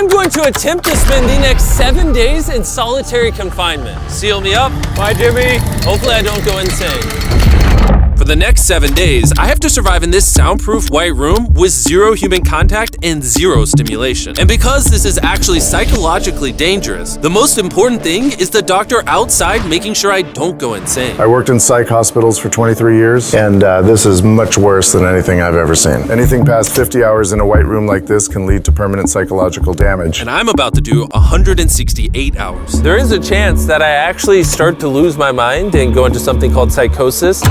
I'm going to attempt to spend the next 7 days in solitary confinement. Seal me up. Bye, Jimmy. Hopefully I don't go insane. For the next 7 days, I have to survive in this soundproof white room with 0 human contact and 0 stimulation. And because this is actually psychologically dangerous, the most important thing is the doctor outside making sure I don't go insane. I worked in psych hospitals for 23 years, and this is much worse than anything I've ever seen. Anything past 50 hours in a white room like this can lead to permanent psychological damage. And I'm about to do 168 hours. There is a chance that I actually start to lose my mind and go into something called psychosis.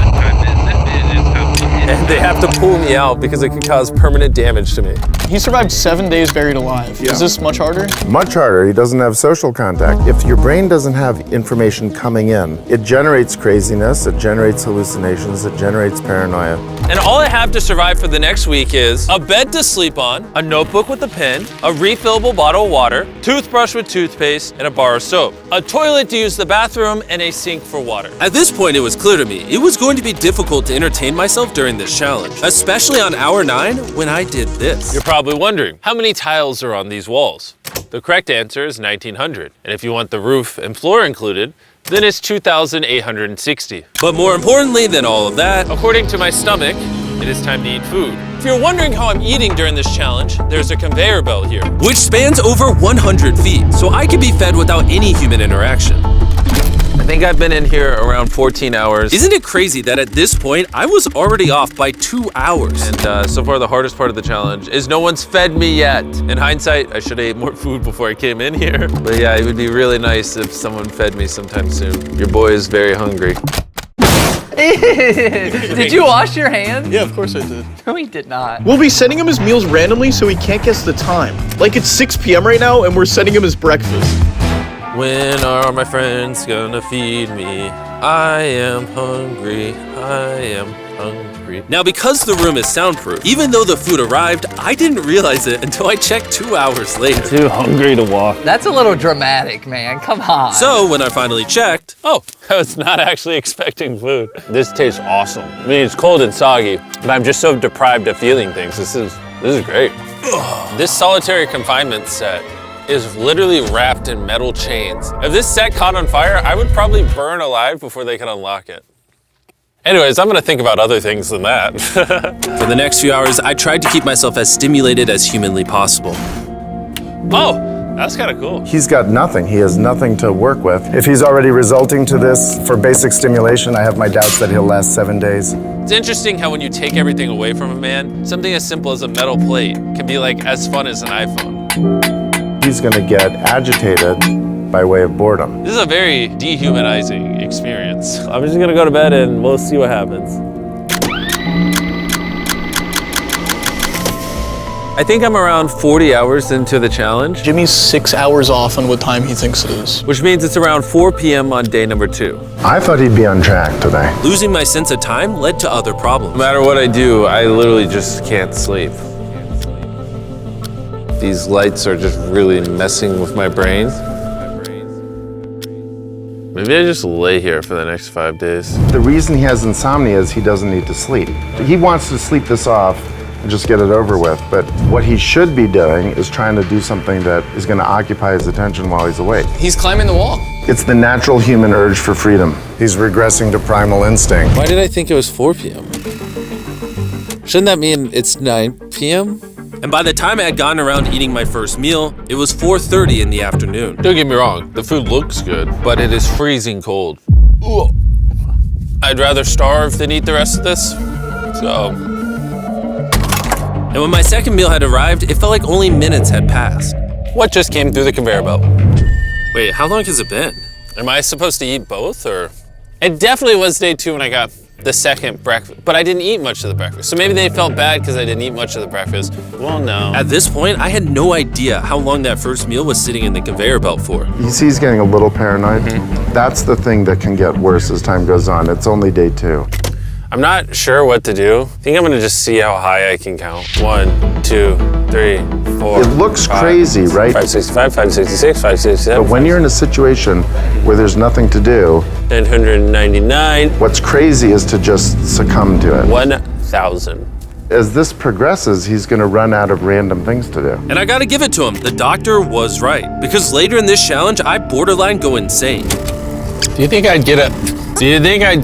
And they have to pull me out because it could cause permanent damage to me. He survived 7 days buried alive. Yeah. Is this much harder? Much harder. He doesn't have social contact. If your brain doesn't have information coming in, it generates craziness, it generates hallucinations, it generates paranoia. And all I have to survive for the next week is a bed to sleep on, a notebook with a pen, a refillable bottle of water, toothbrush with toothpaste, and a bar of soap, a toilet to use the bathroom, and a sink for water. At this point, it was clear to me it was going to be difficult to entertain myself during this challenge, especially on hour 9 when I did this. You're probably wondering, how many tiles are on these walls? The correct answer is 1,900. And if you want the roof and floor included, then it's 2,860. But more importantly than all of that, according to my stomach, it is time to eat food. If you're wondering how I'm eating during this challenge, there's a conveyor belt here, which spans over 100 feet, so I can be fed without any human interaction. I think I've been in here around 14 hours. Isn't it crazy that at this point, I was already off by 2 hours? And so far, the hardest part of the challenge is no one's fed me yet. In hindsight, I should have ate more food before I came in here. But yeah, it would be really nice if someone fed me sometime soon. Your boy is very hungry. Did you wash your hands? Yeah, of course I did. No, he did not. We'll be sending him his meals randomly so he can't guess the time. Like it's 6 p.m. right now and we're sending him his breakfast. When are my friends gonna feed me? I am hungry, I am hungry. Now, because the room is soundproof, even though the food arrived, I didn't realize it until I checked 2 hours later. Too hungry to walk. That's a little dramatic, man. Come on. So when I finally checked, oh, I was not actually expecting food. This tastes awesome. I mean, it's cold and soggy, but I'm just so deprived of feeling things. This is great. This solitary confinement set is literally wrapped in metal chains. If this set caught on fire, I would probably burn alive before they could unlock it. Anyways, I'm gonna think about other things than that. For the next few hours, I tried to keep myself as stimulated as humanly possible. Oh, that's kind of cool. He's got nothing. He has nothing to work with. If he's already resulting to this for basic stimulation, I have my doubts that he'll last 7 days. It's interesting how when you take everything away from a man, something as simple as a metal plate can be like as fun as an iPhone. He's gonna get agitated by way of boredom. This is a very dehumanizing experience. I'm just gonna go to bed and we'll see what happens. I think I'm around 40 hours into the challenge. Jimmy's 6 hours off on what time he thinks it is. Which means it's around 4 p.m. on day number 2. I thought he'd be on track today. Losing my sense of time led to other problems. No matter what I do, I literally just can't sleep. These lights are just really messing with my brain. Maybe I just lay here for the next 5 days. The reason he has insomnia is he doesn't need to sleep. He wants to sleep this off and just get it over with, but what he should be doing is trying to do something that is going to occupy his attention while he's awake. He's climbing the wall. It's the natural human urge for freedom. He's regressing to primal instinct. Why did I think it was 4 p.m.? Shouldn't that mean it's 9 p.m.? And by the time I had gotten around to eating my first meal, it was 4:30 in the afternoon. Don't get me wrong, the food looks good, but it is freezing cold. Ugh. I'd rather starve than eat the rest of this, so. And when my second meal had arrived, it felt like only minutes had passed. What just came through the conveyor belt? Wait, how long has it been? Am I supposed to eat both, or? It definitely was day 2 when I got the second breakfast, but I didn't eat much of the breakfast. So maybe they felt bad because I didn't eat much of the breakfast. Well, no. At this point, I had no idea how long that first meal was sitting in the conveyor belt for. You see he's getting a little paranoid. That's the thing that can get worse as time goes on. It's only day 2. I'm not sure what to do. I think I'm gonna just see how high I can count. 1, 2, 3, 4. It looks crazy, right? 565, 566, 567. But when you're in a situation where there's nothing to do, 999. what's crazy is to just succumb to it. 1,000. As this progresses, he's gonna run out of random things to do. And I gotta give it to him, the doctor was right. Because later in this challenge, I borderline go insane. Do you think I'd get a... Do you think I'd...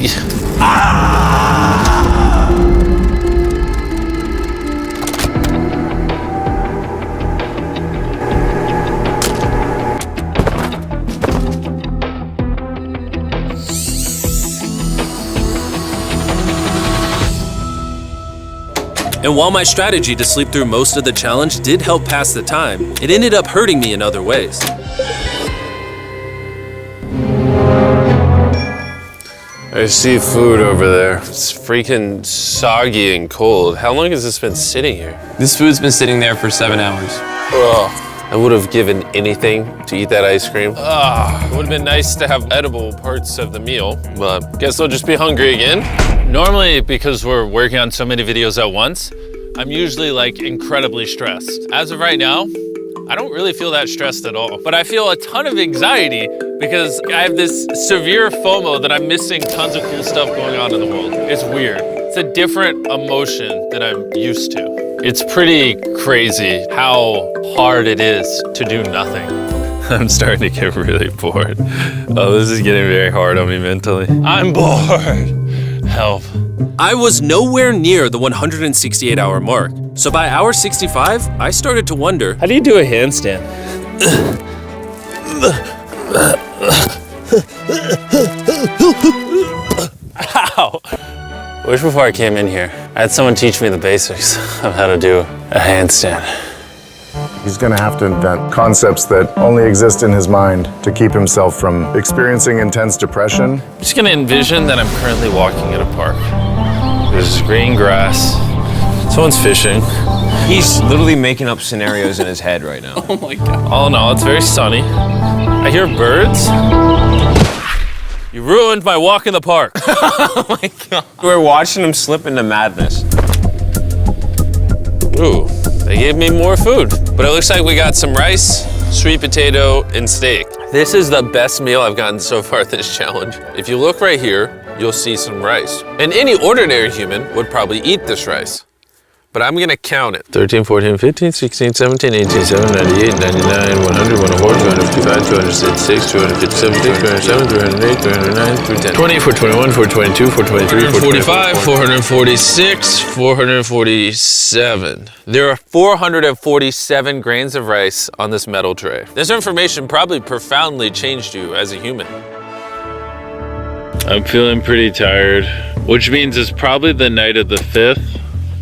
And while my strategy to sleep through most of the challenge did help pass the time, it ended up hurting me in other ways. I see food over there. It's freaking soggy and cold. How long has this been sitting here? This food's been sitting there for 7 hours. Ugh. I would have given anything to eat that ice cream. It would have been nice to have edible parts of the meal, but guess I'll just be hungry again. Normally, because we're working on so many videos at once, I'm usually like incredibly stressed. As of right now, I don't really feel that stressed at all, but I feel a ton of anxiety because I have this severe FOMO that I'm missing tons of cool stuff going on in the world. It's weird. It's a different emotion than I'm used to. It's pretty crazy how hard it is to do nothing. I'm starting to get really bored. Oh, this is getting very hard on me mentally. I'm bored. Help. I was nowhere near the 168-hour mark. So by hour 65, I started to wonder, How do you do a handstand? Ow! I wish before I came in here, I had someone teach me the basics of how to do a handstand. He's gonna have to invent concepts that only exist in his mind to keep himself from experiencing intense depression. I'm just gonna envision that I'm currently walking in a park. There's green grass, someone's fishing. He's literally making up scenarios in his head right now. Oh my God. All in all, it's very sunny. I hear birds. you ruined my walk in the park. Oh my God. We're watching him slip into madness. Ooh, they gave me more food. But it looks like we got some rice, sweet potato, and steak. This is the best meal I've gotten so far this challenge. If you look right here, you'll see some rice. And any ordinary human would probably eat this rice. But I'm gonna count it. 13, 14, 15, 16, 17, 18, 17, 98, 99, 100, 104, 255, 266, 257, 207, 308, 309, 310. 20, 421, 422, 423, 445, 446, 447. There are 447 grains of rice on this metal tray. This information probably profoundly changed you as a human. I'm feeling pretty tired, which means it's probably the night of the 5th.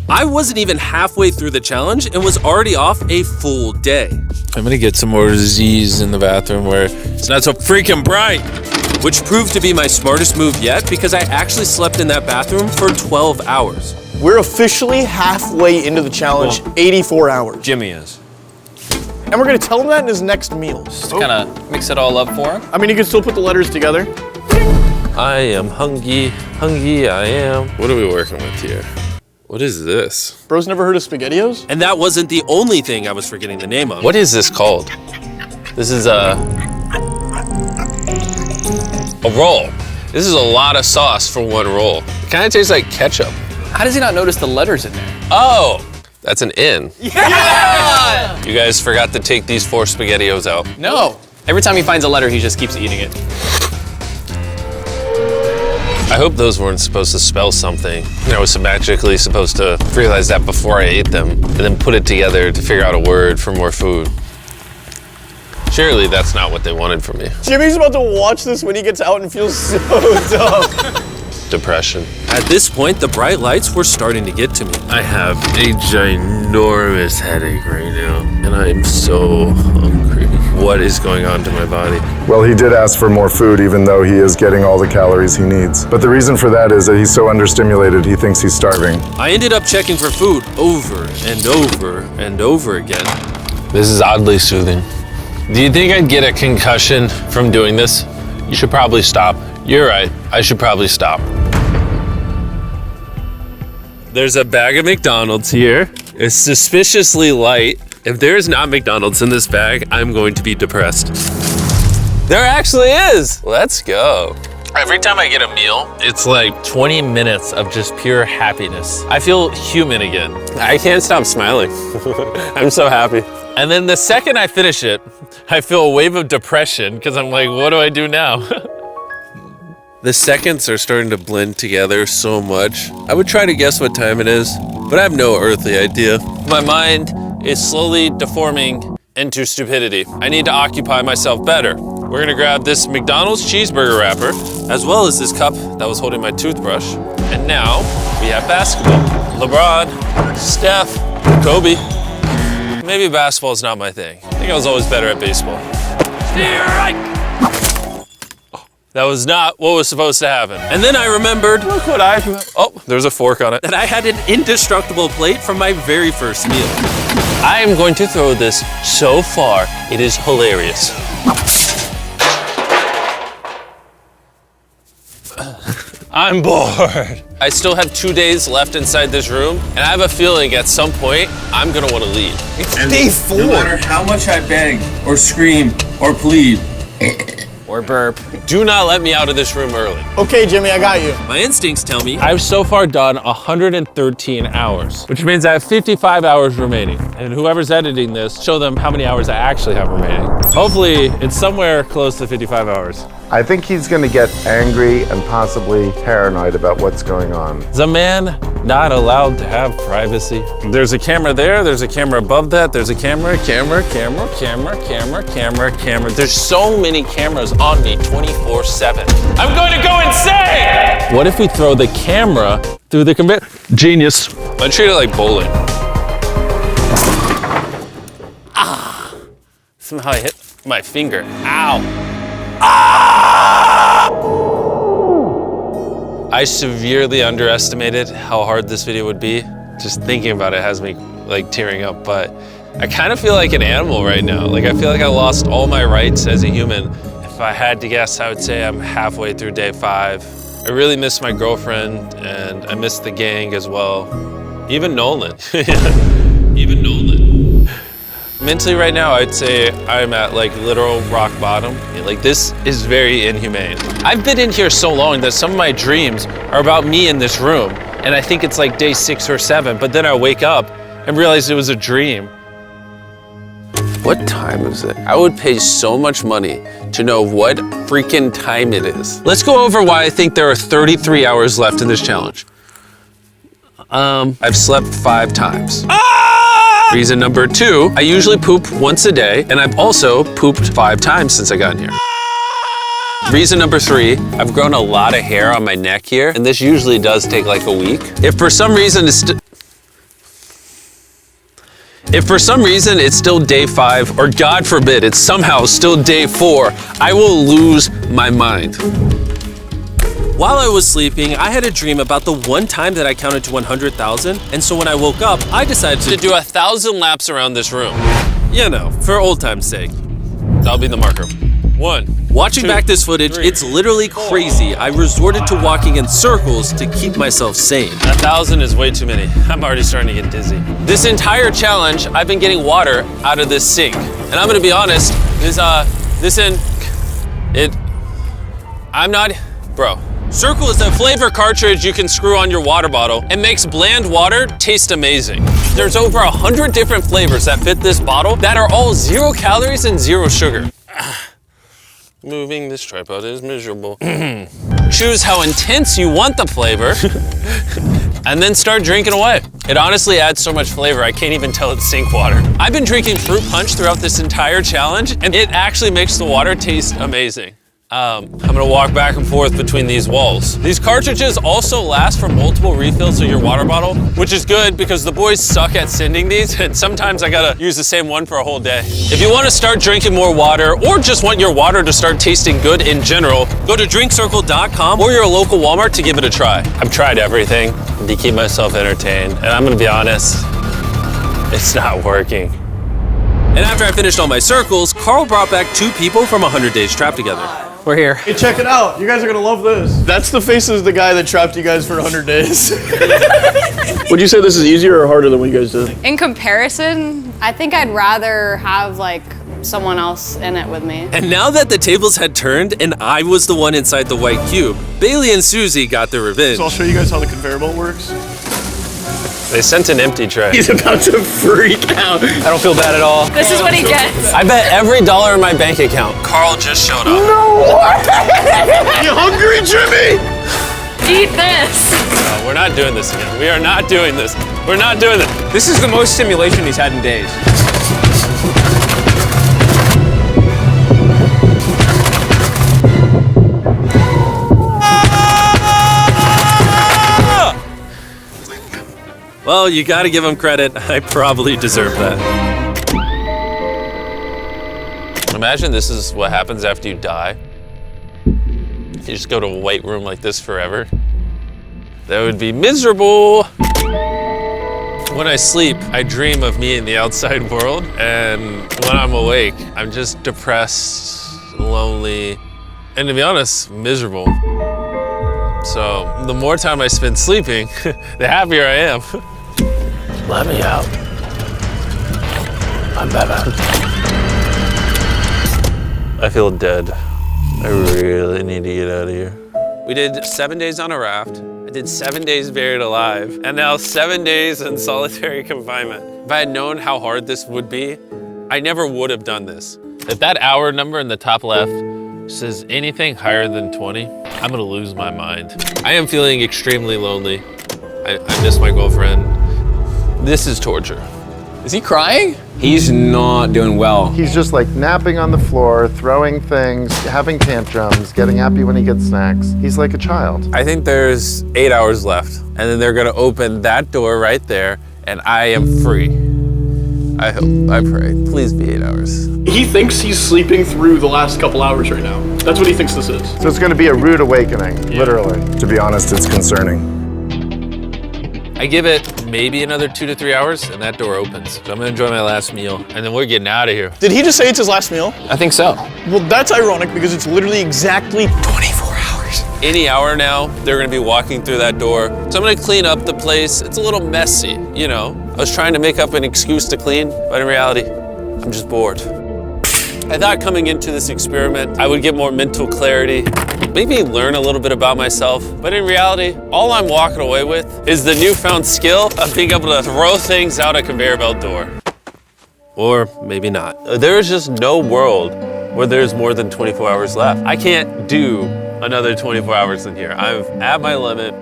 I wasn't even halfway through the challenge and was already off a full day. I'm gonna get some more Z's in the bathroom where it's not so freaking bright. Which proved to be my smartest move yet because I actually slept in that bathroom for 12 hours. We're officially halfway into the challenge, 84 hours. Jimmy is. And we're gonna tell him that in his next meal. Just kind of mix it all up for him. I mean, you can still put the letters together. I am hungry, hungry I am. What are we working with here? What is this? Bro's never heard of SpaghettiOs? And that wasn't the only thing I was forgetting the name of. What is this called? This is a roll. This is a lot of sauce for one roll. It kind of tastes like ketchup. How does he not notice the letters in there? Oh, that's an N. Yeah! You guys forgot to take these 4 SpaghettiOs out. No. Every time he finds a letter, he just keeps eating it. I hope those weren't supposed to spell something. I was magically supposed to realize that before I ate them, and then put it together to figure out a word for more food. Surely that's not what they wanted from me. Jimmy's about to watch this when he gets out and feels so dumb. Depression. At this point, the bright lights were starting to get to me. I have a ginormous headache right now, and I am so hungry. What is going on to my body? Well, he did ask for more food even though he is getting all the calories he needs. But the reason for that is that he's so understimulated he thinks he's starving. I ended up checking for food over and over and over again. This is oddly soothing. Do you think I'd get a concussion from doing this? You should probably stop. You're right, I should probably stop. There's a bag of McDonald's here. It's suspiciously light. If there is not McDonald's in this bag, I'm going to be depressed. There actually is. Let's go. Every time I get a meal, it's like 20 minutes of just pure happiness. I feel human again. I can't stop smiling. I'm so happy. And then the second I finish it, I feel a wave of depression because I'm like, what do I do now? The seconds are starting to blend together so much. I would try to guess what time it is, but I have no earthly idea. My mind is slowly deforming into stupidity. I need to occupy myself better. We're gonna grab this McDonald's cheeseburger wrapper, as well as this cup that was holding my toothbrush. And now we have basketball. LeBron, Steph, Kobe. Maybe basketball is not my thing. I think I was always better at baseball. That was not what was supposed to happen. And then I remembered, look what oh, there's a fork on it, that I had an indestructible plate from my very first meal. I am going to throw this so far, it is hilarious. I'm bored. I still have 2 days left inside this room, and I have a feeling at some point, I'm gonna wanna leave. It's day 4. No matter how much I beg, or scream, or plead, Or burp. Do not let me out of this room early. Okay, Jimmy, I got you. My instincts tell me I've so far done 113 hours, which means I have 55 hours remaining. And whoever's editing this, show them how many hours I actually have remaining. Hopefully, it's somewhere close to 55 hours. I think he's going to get angry and possibly paranoid about what's going on. Is a man not allowed to have privacy? There's a camera there, there's a camera above that, there's a camera. There's so many cameras on me 24/7. I'm going to go insane! What if we throw the camera through the conveyor? Genius. I treat it like bowling. Ah! Somehow I hit my finger. Ow. I severely underestimated how hard this video would be. Just thinking about it has me like tearing up, but I kind of feel like an animal right now. Like I feel like I lost all my rights as a human. If I had to guess, I would say I'm halfway through day 5. I really miss my girlfriend and I miss the gang as well. Even Nolan. Even Nolan. Mentally right now, I'd say I'm at like literal rock bottom. Like this is very inhumane. I've been in here so long that some of my dreams are about me in this room. And I think it's like day 6 or 7, but then I wake up and realize it was a dream. What time is it? I would pay so much money to know what freaking time it is. Let's go over why I think there are 33 hours left in this challenge. I've slept 5 times. Reason number 2, I usually poop once a day, and I've also pooped 5 times since I got in here. Reason number 3, I've grown a lot of hair on my neck here, and this usually does take like a week. If for some reason it's still day 5, or God forbid, it's somehow still day 4, I will lose my mind. While I was sleeping, I had a dream about the one time that I counted to 100,000, and so when I woke up, I decided to do 1,000 laps around this room. You know, for old time's sake. That'll be the marker. 1. Watching back this footage, it's literally crazy. I resorted to walking in circles to keep myself sane. 1,000 is way too many. I'm already starting to get dizzy. This entire challenge, I've been getting water out of this sink. And I'm gonna be honest, bro. Circle is a flavor cartridge you can screw on your water bottle and makes bland water taste amazing. There's over 100 different flavors that fit this bottle that are all 0 calories and 0 sugar. Moving this tripod is miserable. Choose how intense you want the flavor and then start drinking away. It honestly adds so much flavor, I can't even tell it's sink water. I've been drinking fruit punch throughout this entire challenge and it actually makes the water taste amazing. I'm gonna walk back and forth between these walls. These cartridges also last for multiple refills of your water bottle, which is good because the boys suck at sending these and sometimes I gotta use the same one for a whole day. If you wanna start drinking more water or just want your water to start tasting good in general, go to drinkcircle.com or your local Walmart to give it a try. I've tried everything to keep myself entertained and I'm gonna be honest, it's not working. And after I finished all my circles, Carl brought back 2 people from 100 Days Trapped Together. We're here. Hey, check it out. You guys are gonna love this. That's the face of the guy that trapped you guys for 100 days. Would you say this is easier or harder than what you guys did? In comparison, I think I'd rather have like someone else in it with me. And now that the tables had turned and I was the one inside the white cube, Bailey and Susie got their revenge. So I'll show you guys how the conveyor belt works. They sent an empty tray. He's about to freak out. I don't feel bad at all. This is what he gets. I bet every dollar in my bank account. Carl just showed up. You hungry, Jimmy? Eat this. No, we're not doing this again. We are not doing this. We're not doing this. This is the most stimulation he's had in days. Well, you gotta give him credit. I probably deserve that. Imagine this is what happens after you die. You just go to a white room like this forever. That would be miserable. When I sleep, I dream of me in the outside world. And when I'm awake, I'm just depressed, lonely, and to be honest, miserable. So the more time I spend sleeping, the happier I am. Let me out. I'm better. I feel dead. I really need to get out of here. We did 7 days on a raft. I did 7 days buried alive, and now 7 days in solitary confinement. If I had known how hard this would be, I never would have done this. If that hour number in the top left says anything higher than 20, I'm gonna lose my mind. I am feeling extremely lonely. I miss my girlfriend. This is torture. Is he crying? He's not doing well. He's just like napping on the floor, throwing things, having tantrums, getting happy when he gets snacks. He's like a child. I think there's 8 hours left, and then they're gonna open that door right there, and I am free. I hope, I pray, please be 8 hours. He thinks he's sleeping through the last couple hours right now. That's what he thinks this is. So it's going to be a rude awakening, literally. To be honest, it's concerning. I give it maybe another 2 to 3 hours, and that door opens. So I'm gonna enjoy my last meal, and then we're getting out of here. Did he just say it's his last meal? I think so. Well, that's ironic because it's literally exactly 24 hours. Any hour now, they're gonna be walking through that door. So I'm gonna clean up the place. It's a little messy, you know. I was trying to make up an excuse to clean, but in reality, I'm just bored. I thought coming into this experiment, I would get more mental clarity, maybe learn a little bit about myself, but in reality, all I'm walking away with is the newfound skill of being able to throw things out a conveyor belt door. Or maybe not. There's just no world where there's more than 24 hours left. I can't do another 24 hours in here. I'm at my limit,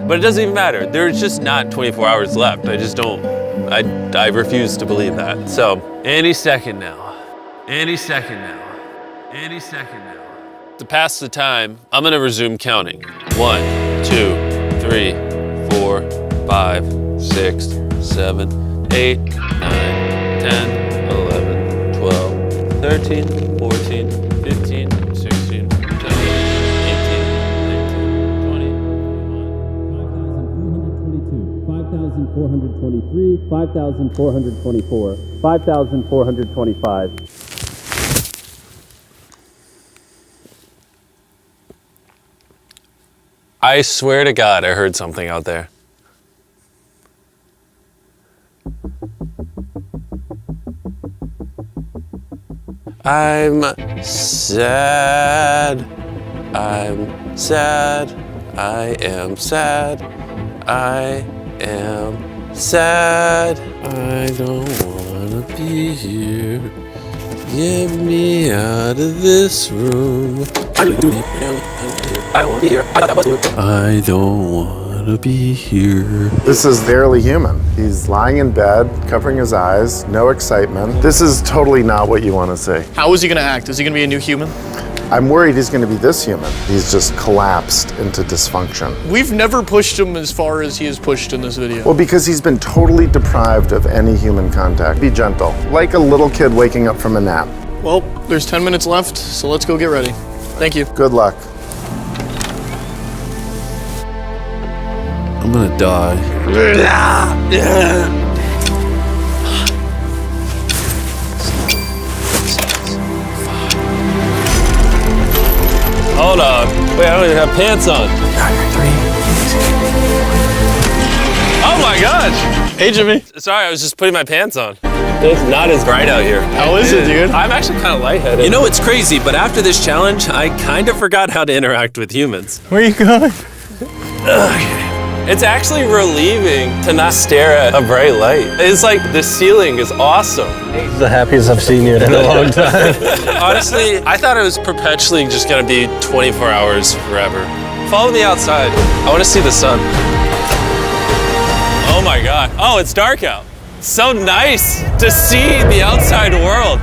but it doesn't even matter. There's just not 24 hours left. I just don't, I refuse to believe that. So, any second now. Any second now. Any second now. To pass the time, I'm gonna resume counting. 1, 2, 3, 4, 5, 6, 7, 8, 9, 10, 11, 12, 13, 14, 15, 16, 17, 18, 19, 20, 5,423, 5,424, 5,425. I swear to God, I heard something out there. I'm sad. I'm sad. I am sad. I am sad. I don't wanna be here. Get me out of this room. I don't wanna be here. This is barely human. He's lying in bed, covering his eyes, no excitement. This is totally not what you want to see. How is he gonna act? Is he gonna be a new human? I'm worried he's going to be this human. He's just collapsed into dysfunction. We've never pushed him as far as he is pushed in this video. Well, because he's been totally deprived of any human contact. Be gentle, like a little kid waking up from a nap. Well, there's 10 minutes left, so let's go get ready. Thank you. Good luck. I'm gonna die. Hold on. Wait, I don't even have pants on. Oh my gosh! Hey, Jimmy. Sorry, I was just putting my pants on. It's not as bright out here. How is it, dude? I'm actually kind of lightheaded. You know, it's crazy, but after this challenge, I kind of forgot how to interact with humans. Where are you going? It's actually relieving to not stare at a bright light. It's like the ceiling is awesome. The happiest I've seen you in a long time. Honestly, I thought it was perpetually just gonna be 24 hours forever. Follow me outside. I wanna see the sun. Oh my God. Oh, it's dark out. So nice to see the outside world.